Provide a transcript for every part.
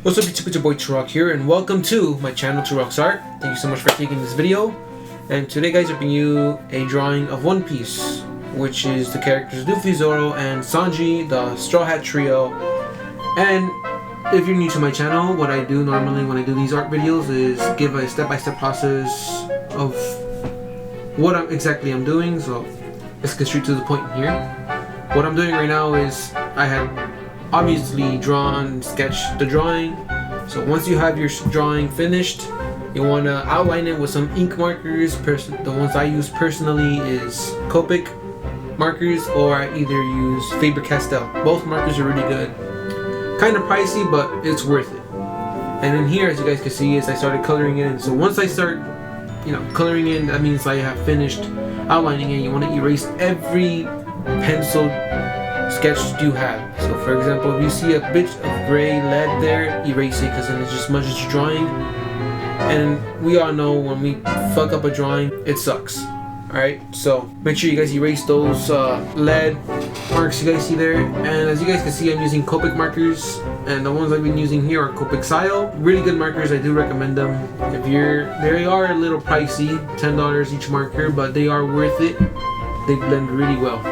What's up YouTube, it's your boy Turok here, and welcome to my channel TuroksArt. Thank you so much for taking this video. And today guys, I'm bringing you a drawing of One Piece, which is the characters Luffy, Zoro, and Sanji, the Straw Hat Trio. And if you're new to my channel, what I do normally when I do these art videos is give a step-by-step process of what exactly I'm doing. So let's get straight to the point here. What I'm doing right now is I had obviously sketched the drawing. So once you have your drawing finished, you want to outline it with some ink markers. The ones I use personally is Copic markers, or I either use Faber-Castell. Both markers are really good. Kind of pricey, but it's worth it. And in here, as you guys can see, is I started coloring in. So once I start, coloring in, that means I have finished outlining it. You want to erase every pencil sketch you have. So for example, if you see a bit of gray lead there, erase it, because then it just smudges your drawing. And we all know when we fuck up a drawing, it sucks. Alright, so make sure you guys erase those lead marks you guys see there. And as you guys can see, I'm using Copic markers, and the ones I've been using here are Copic Style. Really good markers, I do recommend them. They are a little pricey, $10 each marker, but they are worth it. They blend really well.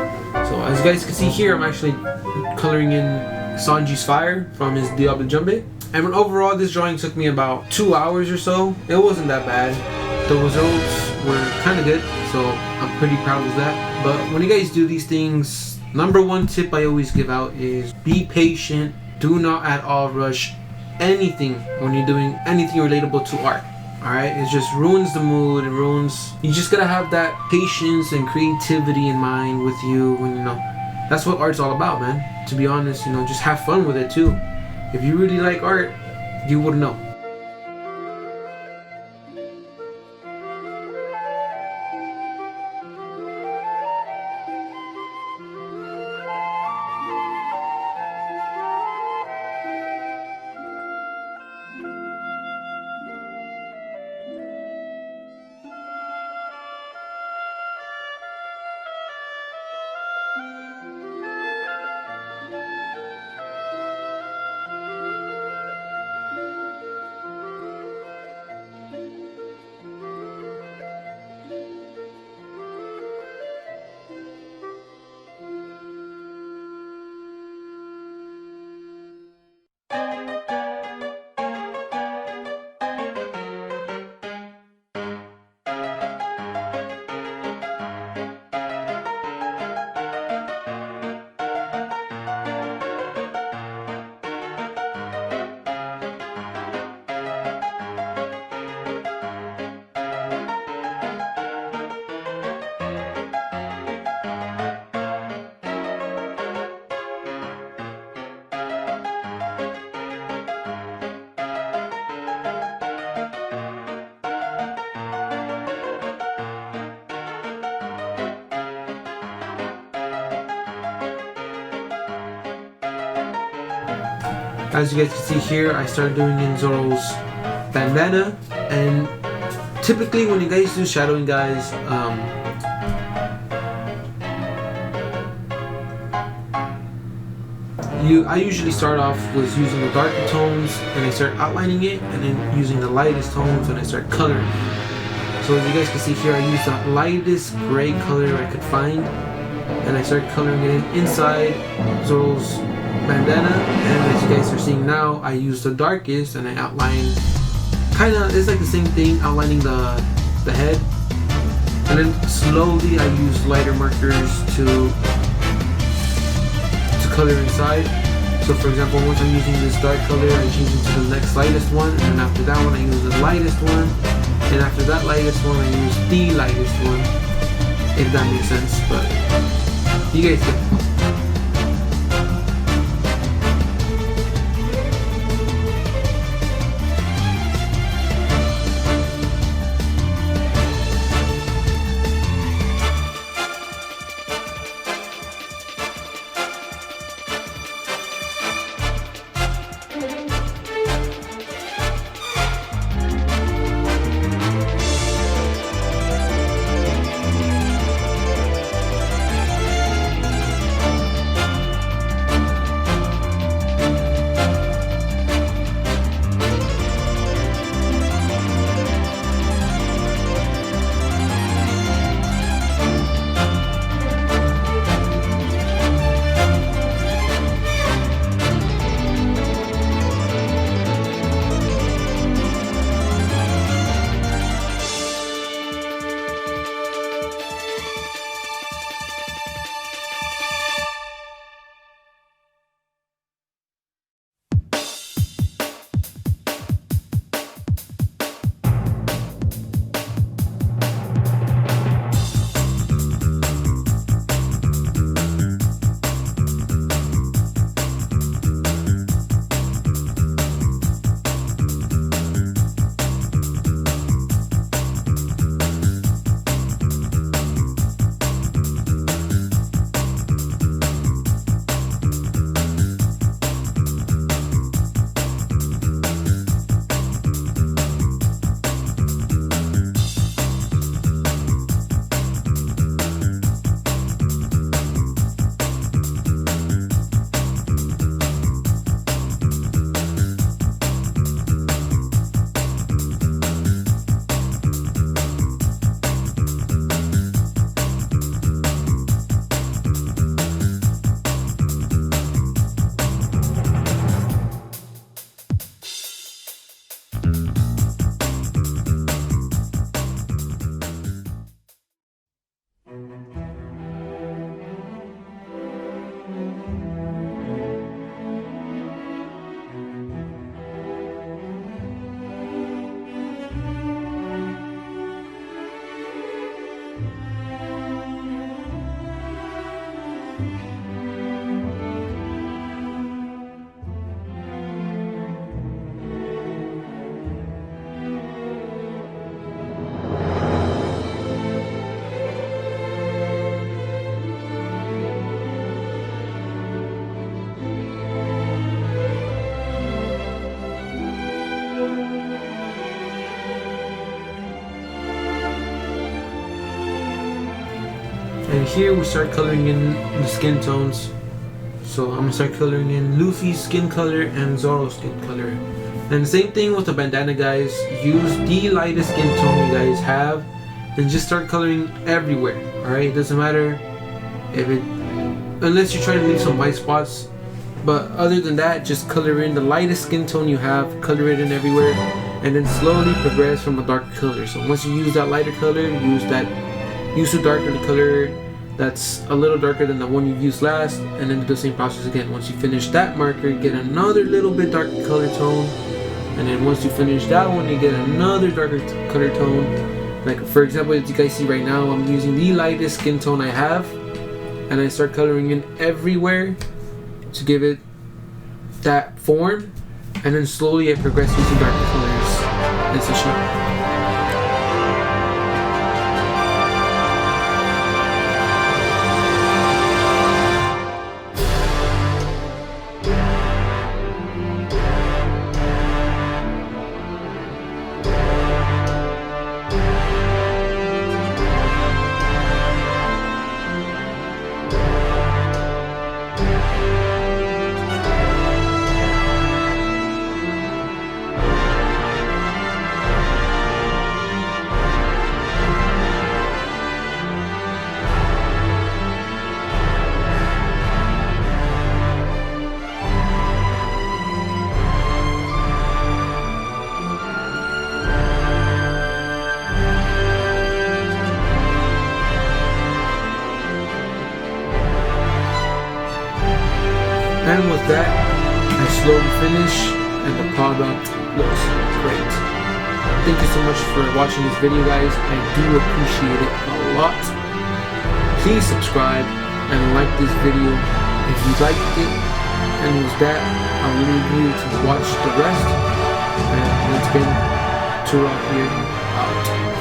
So as you guys can see here, I'm actually coloring in Sanji's fire from his Diable Jambe. And overall, this drawing took me about 2 hours or so. It wasn't that bad. The results were kind of good, so I'm pretty proud of that. But when you guys do these things, number one tip I always give out is be patient. Do not at all rush anything when you're doing anything relatable to art. Alright, it just ruins the mood. You just gotta have that patience and creativity in mind with you when that's what art's all about, man. To be honest, just have fun with it too. If you really like art, you would know. As you guys can see here, I started doing in Zoro's bandana, and typically when you guys do shadowing, guys, I usually start off with using the darker tones, and I start outlining it, and then using the lightest tones, and I start coloring. So as you guys can see here, I used the lightest gray color I could find, and I started coloring it inside Zoro's bandana. And as you guys are seeing now, I use the darkest and I outline it's like the same thing, outlining the head, and then slowly I use lighter markers to color inside. So for example, once I'm using this dark color, I change it to the next lightest one, and then after that one I use the lightest one, and after that lightest one I use the lightest one, if that makes sense. But you guys get it. And here we start coloring in the skin tones. So I'm gonna start coloring in Luffy's skin color and Zoro's skin color. And the same thing with the bandana, guys. Use the lightest skin tone you guys have and just start coloring everywhere. Alright, it doesn't matter if it, unless you're trying to leave some white spots. But other than that, just color in the lightest skin tone you have, color it in everywhere, and then slowly progress from a darker color. So once you use that lighter color, use the darker color that's a little darker than the one you used last, and then do the same process again. Once you finish that marker, get another little bit darker color tone, and then once you finish that one, you get another darker color tone. Like for example, as you guys see right now, I'm using the lightest skin tone I have, and I start coloring in everywhere to give it that form, and then slowly I progress using darker colors as a shot. And with that, I slowly finish, and the product looks great. Thank you so much for watching this video, guys. I do appreciate it a lot. Please subscribe and like this video if you liked it. And with that, I'll leave you to watch the rest. And it's been Turok here, out.